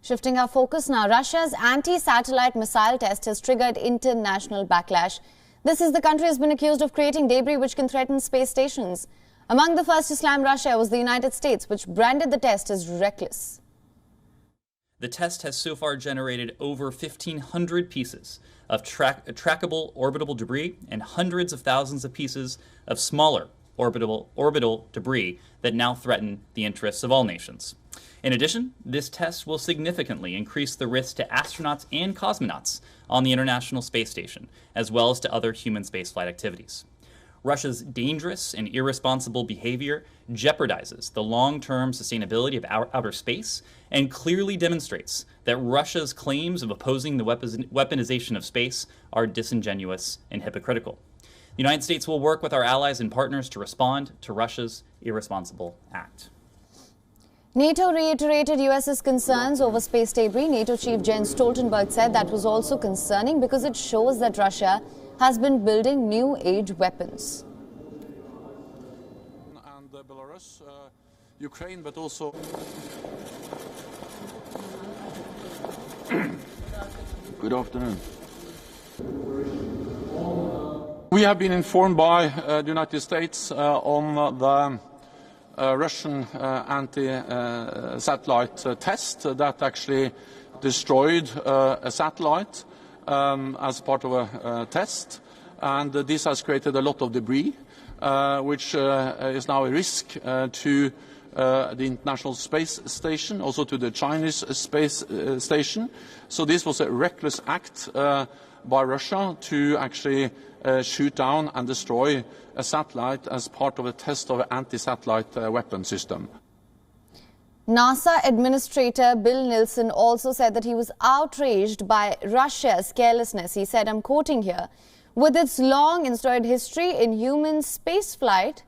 Shifting our focus now, Russia's anti-satellite missile test has triggered international backlash. This is the country has been accused of creating debris which can threaten space stations. Among the first to slam Russia was the United States, which branded the test as reckless. The test has so far generated over 1,500 pieces of trackable orbital debris and hundreds of thousands of pieces of smaller orbital debris that now threaten the interests of all nations. In addition, this test will significantly increase the risk to astronauts and cosmonauts on the International Space Station, as well as to other human spaceflight activities. Russia's dangerous and irresponsible behavior jeopardizes the long-term sustainability of outer space and clearly demonstrates that Russia's claims of opposing the weaponization of space are disingenuous and hypocritical. The United States will work with our allies and partners to respond to Russia's irresponsible act. NATO reiterated US's concerns over space debris. NATO Chief Jens Stoltenberg said that was also concerning because it shows that Russia has been building new age weapons. And Belarus, Ukraine, but also Good afternoon. We have been informed by the United States on the Russian anti-satellite test that actually destroyed a satellite as part of a test, and this has created a lot of debris, which is now a risk to the International Space Station, also to the Chinese space station. So this was a reckless act by Russia to actually shoot down and destroy a satellite as part of a test of an anti-satellite weapon system. NASA Administrator Bill Nelson also said that he was outraged by Russia's carelessness. He said, I'm quoting here, "With its long and storied history in human spaceflight,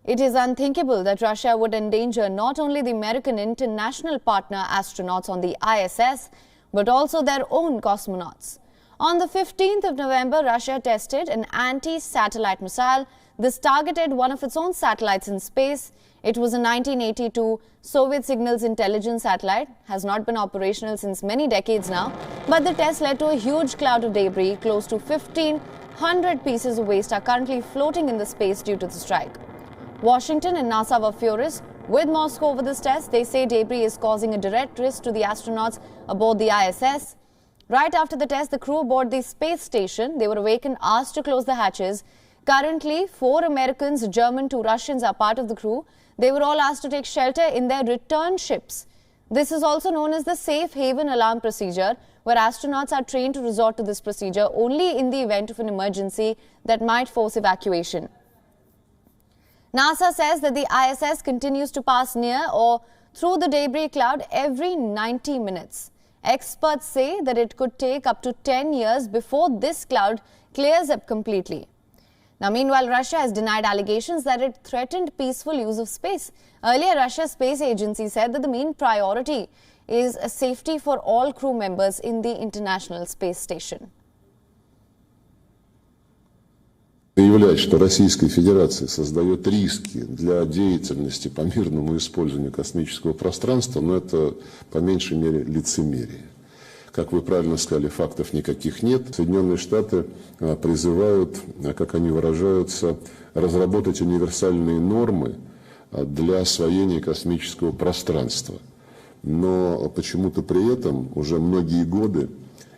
it is unthinkable that Russia would endanger not only the American international partner astronauts on the ISS, but also their own cosmonauts." On the 15th of November, Russia tested an anti-satellite missile. This targeted one of its own satellites in space. It was a 1982 Soviet Signals Intelligence satellite, has not been operational since many decades now, but the test led to a huge cloud of debris. Close to 1,500 pieces of waste are currently floating in the space due to the strike. Washington and NASA were furious with Moscow over this test. They say debris is causing a direct risk to the astronauts aboard the ISS. Right after the test, the crew aboard the space station, they were awakened, asked to close the hatches. Currently, 4 Americans, a German, 2 Russians are part of the crew. They were all asked to take shelter in their return ships. This is also known as the safe haven alarm procedure, where astronauts are trained to resort to this procedure only in the event of an emergency that might force evacuation. NASA says that the ISS continues to pass near or through the debris cloud every 90 minutes. Experts say that it could take up to 10 years before this cloud clears up completely. Now, meanwhile, Russia has denied allegations that it threatened peaceful use of space. Earlier, Russia's space agency said that the main priority is safety for all crew members in the International Space Station. Заявлять, что Российская Федерация создает риски для деятельности по мирному использованию космического пространства, но это по меньшей мере лицемерие. Как вы правильно сказали, фактов никаких нет. Соединенные Штаты призывают, как они выражаются, разработать универсальные нормы для освоения космического пространства. Но почему-то при этом уже многие годы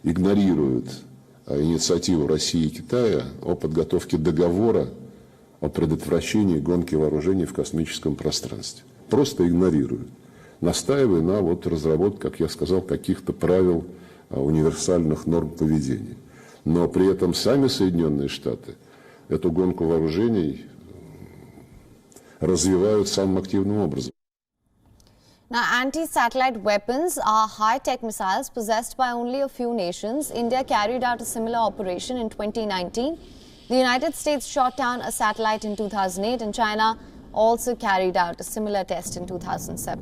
игнорируют инициативу России и Китая о подготовке договора о предотвращении гонки вооружений в космическом пространстве. Просто игнорируют, настаивая на разработке, как я сказал, каких-то правил универсальных норм поведения. Но при этом сами Соединенные Штаты эту гонку вооружений развивают самым активным образом. Now, anti-satellite weapons are high-tech missiles possessed by only a few nations. India carried out a similar operation in 2019. The United States shot down a satellite in 2008, and China also carried out a similar test in 2007.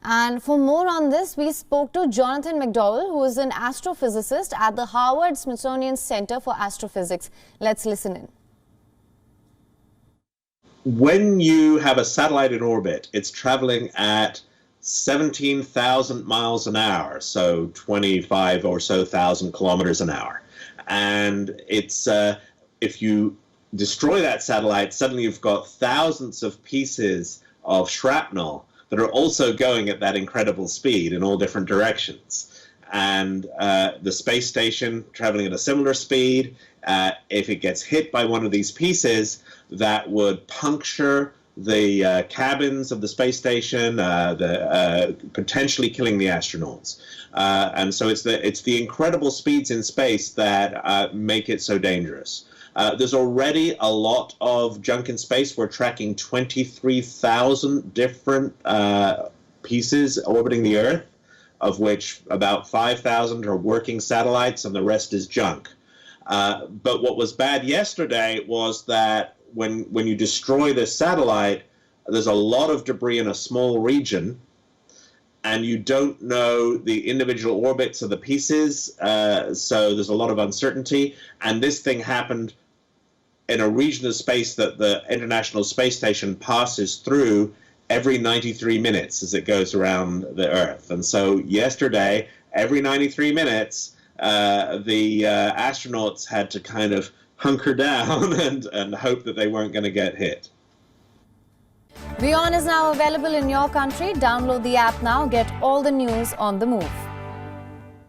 And for more on this, we spoke to Jonathan McDowell, who is an astrophysicist at the Harvard-Smithsonian Center for Astrophysics. Let's listen in. when you have a satellite in orbit, it's traveling at 17,000 miles an hour, so 25 or so thousand kilometers an hour. And it's if you destroy that satellite, suddenly you've got thousands of pieces of shrapnel that are also going at that incredible speed in all different directions. And the space station traveling at a similar speed, if it gets hit by one of these pieces, that would puncture the cabins of the space station, potentially killing the astronauts. And so it's the incredible speeds in space that make it so dangerous. There's already a lot of junk in space. We're tracking 23,000 different pieces orbiting the Earth, of which about 5,000 are working satellites and the rest is junk. But what was bad yesterday was that when you destroy this satellite, there's a lot of debris in a small region, and you don't know the individual orbits of the pieces, so there's a lot of uncertainty. And this thing happened in a region of space that the International Space Station passes through every 93 minutes as it goes around the Earth. And so yesterday, every 93 minutes, the astronauts had to kind of hunker down and hope that they weren't going to get hit. WION is now available in your country. Download the app now. Get all the news on the move.